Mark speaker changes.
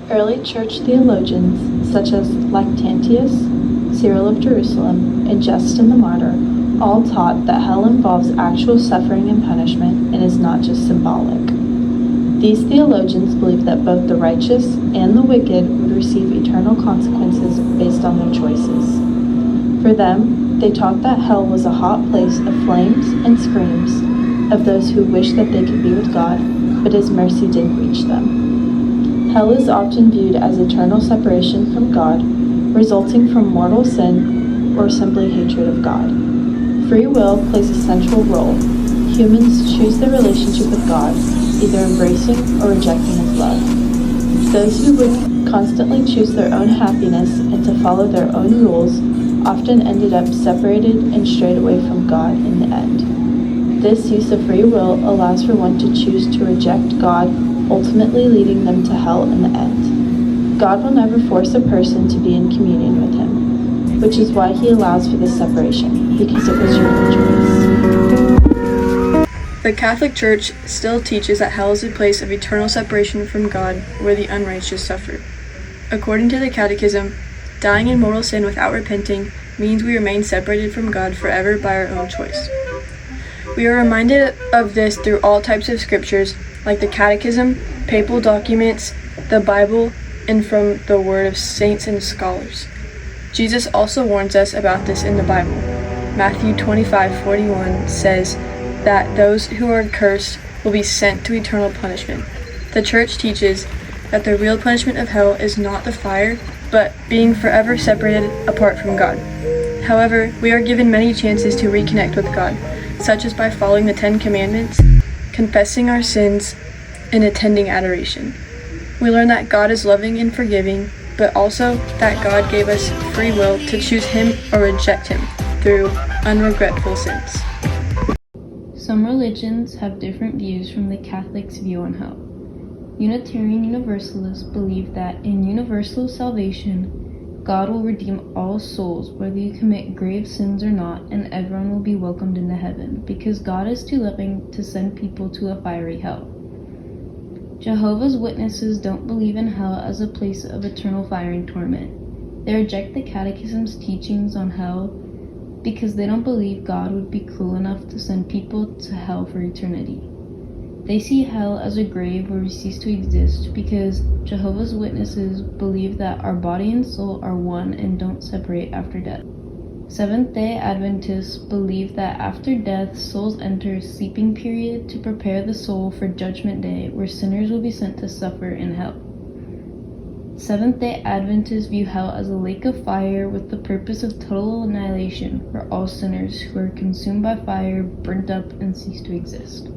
Speaker 1: Early church theologians, such as Lactantius, Cyril of Jerusalem, and Justin the Martyr, all taught that hell involves actual suffering and punishment and is not just symbolic. These theologians believed that both the righteous and the wicked would receive eternal consequences based on their choices. For them, they taught that hell was a hot place of flames and screams of those who wished that they could be with God, but His mercy didn't reach them. Hell is often viewed as eternal separation from God, resulting from mortal sin or simply hatred of God. Free will plays a central role. Humans choose their relationship with God, either embracing or rejecting His love. Those who would constantly choose their own happiness and to follow their own rules often ended up separated and strayed away from God in the end. This use of free will allows for one to choose to reject God, ultimately leading them to hell in the end. God will never force a person to be in communion with Him, which is why He allows for this separation, because it was your own choice.
Speaker 2: The Catholic Church still teaches that hell is a place of eternal separation from God where the unrighteous suffer. According to the Catechism, dying in mortal sin without repenting means we remain separated from God forever by our own choice. We are reminded of this through all types of scriptures, like the Catechism, papal documents, the Bible, and from the word of saints and scholars. Jesus also warns us about this in the Bible. Matthew 25:41 says that those who are cursed will be sent to eternal punishment. The Church teaches that the real punishment of hell is not the fire, but being forever separated apart from God. However, we are given many chances to reconnect with God, such as by following the 10 Commandments, confessing our sins, and attending adoration. We learn that God is loving and forgiving, but also that God gave us free will to choose Him or reject Him through unregretful sins.
Speaker 3: Some religions have different views from the Catholic's view on hell. Unitarian Universalists believe that in universal salvation, God will redeem all souls, whether you commit grave sins or not, and everyone will be welcomed into heaven, because God is too loving to send people to a fiery hell. Jehovah's Witnesses don't believe in hell as a place of eternal fire and torment. They reject the Catechism's teachings on hell because they don't believe God would be cruel enough to send people to hell for eternity. They see hell as a grave where we cease to exist because Jehovah's Witnesses believe that our body and soul are one and don't separate after death. Seventh-day Adventists believe that after death, souls enter a sleeping period to prepare the soul for Judgment Day, where sinners will be sent to suffer in hell. Seventh-day Adventists view hell as a lake of fire with the purpose of total annihilation for all sinners who are consumed by fire, burnt up, and cease to exist.